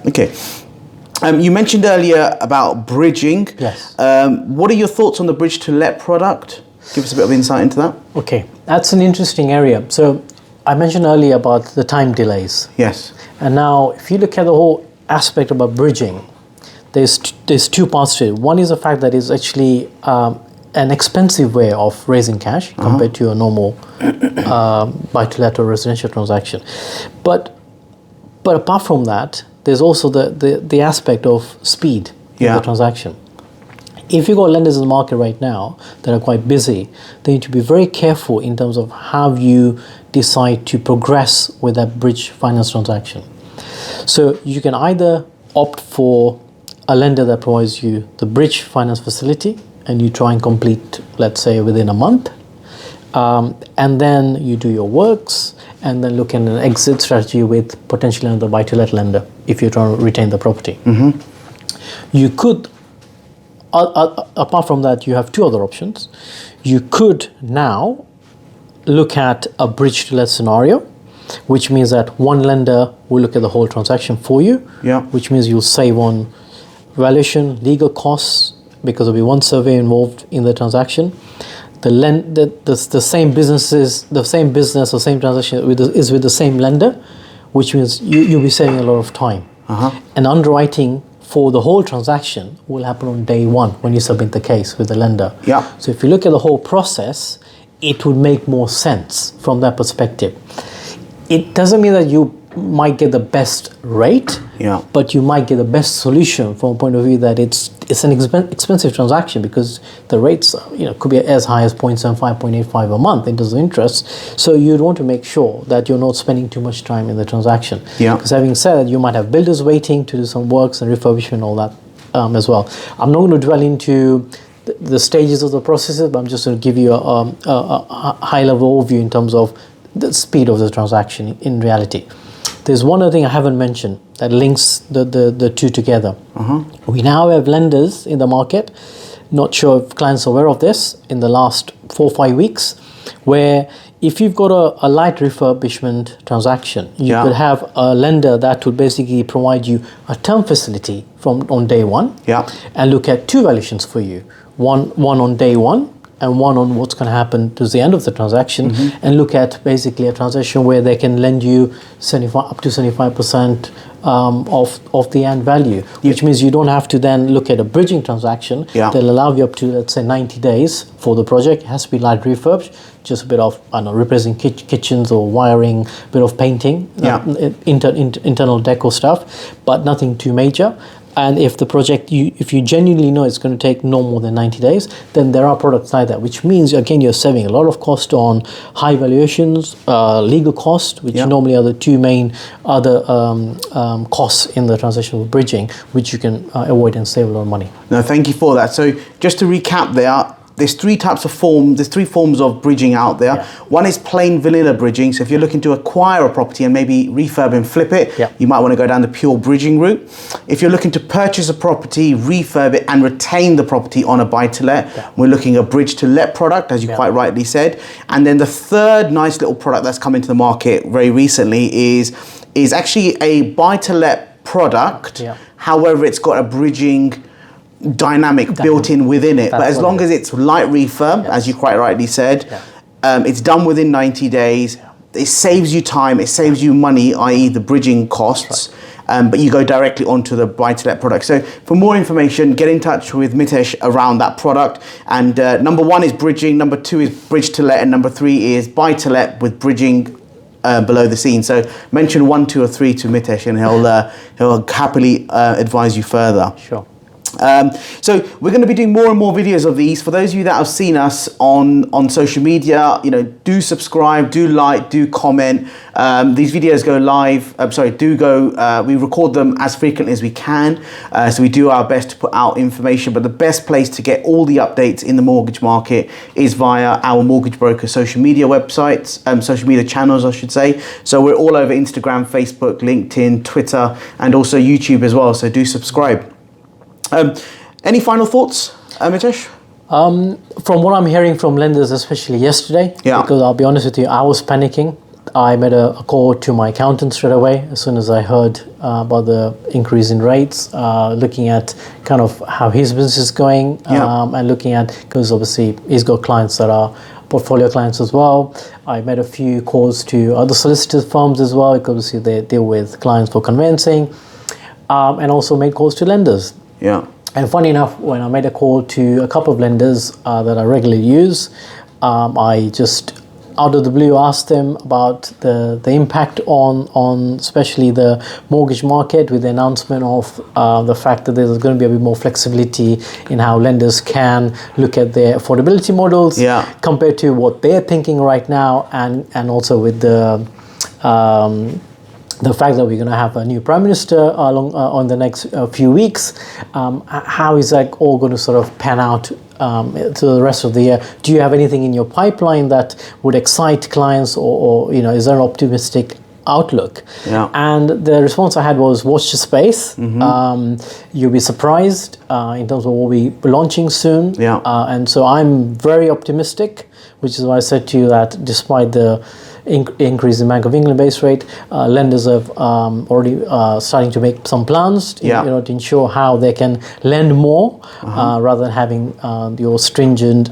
Okay. You mentioned earlier about bridging. Yes. What are your thoughts on the bridge to let product? Give us a bit of insight into that. Okay, that's an interesting area. So I mentioned earlier about the time delays. Yes. And now, if you look at the whole aspect about bridging, there's two parts to it. One is the fact that it's actually an expensive way of raising cash compared to a normal buy-to-let or residential transaction. But apart from that, there's also the aspect of speed in the transaction. If you've got lenders in the market right now that are quite busy, they need to be very careful in terms of how you decide to progress with that bridge finance transaction. So you can either opt for a lender that provides you the bridge finance facility and you try and complete, let's say, within a month. And then you do your works and then look at an exit strategy with potentially another buy-to-let lender if you're trying to retain the property. You could, apart from that, you have two other options. You could now look at a bridge-to-let scenario, which means that one lender will look at the whole transaction for you, which means you'll save on valuation, legal costs, because there'll be one survey involved in the transaction. The same business or same transaction is with the same lender, which means you'll be saving a lot of time. And underwriting for the whole transaction will happen on day one when you submit the case with the lender. So if you look at the whole process, it would make more sense from that perspective. It doesn't mean that you might get the best rate, but you might get the best solution from a point of view that it's an expensive transaction because the rates could be as high as 0.75, 0.85 a month in terms of interest. So you'd want to make sure that you're not spending too much time in the transaction. Because having said, you might have builders waiting to do some works and refurbishment and all that as well. I'm not going to dwell into the stages of the processes, but I'm just going to give you a high-level overview in terms of the speed of the transaction in reality. There's one other thing I haven't mentioned that links the two together. We now have lenders in the market, not sure if clients are aware of this, in the last 4 or 5 weeks, where if you've got a light refurbishment transaction, you could have a lender that would basically provide you a term facility on day one and look at two valuations for you. One on day one and one on what's going to happen to the end of the transaction, and look at basically a transaction where they can lend you up to 75% of the end value, which means you don't have to then look at a bridging transaction. They'll allow you up to, let's say, 90 days for the project. It has to be light refurbished, just a bit of replacing kitchens or wiring, a bit of painting, internal deco stuff, but nothing too major. And if the project, if you genuinely know it's going to take no more than 90 days, then there are products like that, which means, again, you're saving a lot of cost on high valuations, legal cost, which normally are the two main other costs in the transaction of bridging, which you can avoid and save a lot of money. No, thank you for that. So just to recap there's three forms of bridging out there. One is plain vanilla bridging. So if you're looking to acquire a property and maybe refurb and flip it, you might want to go down the pure bridging route. If you're looking to purchase a property, refurb it and retain the property on a buy-to-let, we're looking at a bridge-to-let product, as you quite rightly said. And then the third nice little product that's come into the market very recently is actually a buy-to-let product. However, it's got a bridging dynamic built in within it, but as long as it's light refurb, as you quite rightly said, it's done within 90 days, it saves you time, it saves you money, i.e. the bridging costs, but you go directly onto the buy-to-let product. So for more information, get in touch with Mitesh around that product. And number one is bridging, number two is bridge-to-let, and number three is buy-to-let with bridging below the scene. So mention 1, 2 or 3 to Mitesh and he'll happily advise you further. Sure. So we're going to be doing more and more videos of these. For those of you that have seen us on social media, do subscribe, do like, do comment. These videos go live. We record them as frequently as we can. So we do our best to put out information, but the best place to get all the updates in the mortgage market is via our mortgage broker social media websites, social media channels, I should say. So we're all over Instagram, Facebook, LinkedIn, Twitter, and also YouTube as well. So do subscribe. Any final thoughts, Mitesh? From what I'm hearing from lenders, especially yesterday, because I'll be honest with you, I was panicking. I made a call to my accountant straight away as soon as I heard about the increase in rates, looking at kind of how his business is going, and looking at, because obviously he's got clients that are portfolio clients as well. I made a few calls to other solicitors firms as well, because obviously they deal with clients for conveyancing, and also made calls to lenders. Yeah. And funny enough, when I made a call to a couple of lenders that I regularly use, I just out of the blue asked them about the impact on especially the mortgage market, with the announcement of the fact that there's going to be a bit more flexibility in how lenders can look at their affordability models compared to what they're thinking right now, and also with the fact that we're going to have a new prime minister on the next few weeks. How is that all going to sort of pan out to the rest of the year? Do you have anything in your pipeline that would excite clients, or is there an optimistic outlook? And the response I had was, watch the space. You'll be surprised in terms of what we're launching soon. And so I'm very optimistic, which is why I said to you that despite the increase in Bank of England base rate, lenders have already starting to make some plans to ensure how they can lend more rather than having your stringent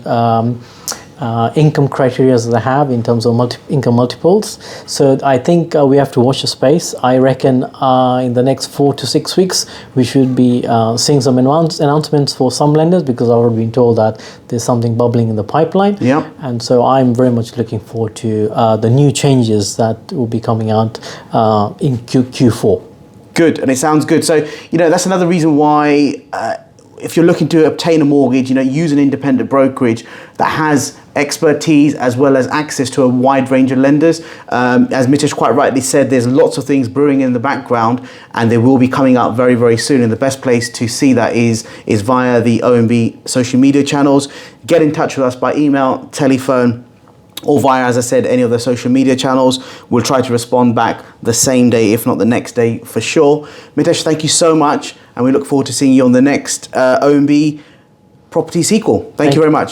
income criteria that they have in terms of income multiples. So I think we have to watch the space. I reckon in the next 4 to 6 weeks we should be seeing some announcements for some lenders, because I've already been told that there's something bubbling in the pipeline. And so I'm very much looking forward to the new changes that will be coming out in Q4. Good, and it sounds good. So that's another reason why if you're looking to obtain a mortgage, use an independent brokerage that has expertise as well as access to a wide range of lenders. As Mitesh quite rightly said, there's lots of things brewing in the background, and they will be coming out very, very soon. And the best place to see that is via the OMB social media channels. Get in touch with us by email, telephone, or via, as I said, any of the social media channels. We'll try to respond back the same day, if not the next day for sure. Mitesh, thank you so much, and we look forward to seeing you on the next OMB property sequel. Thank you very much.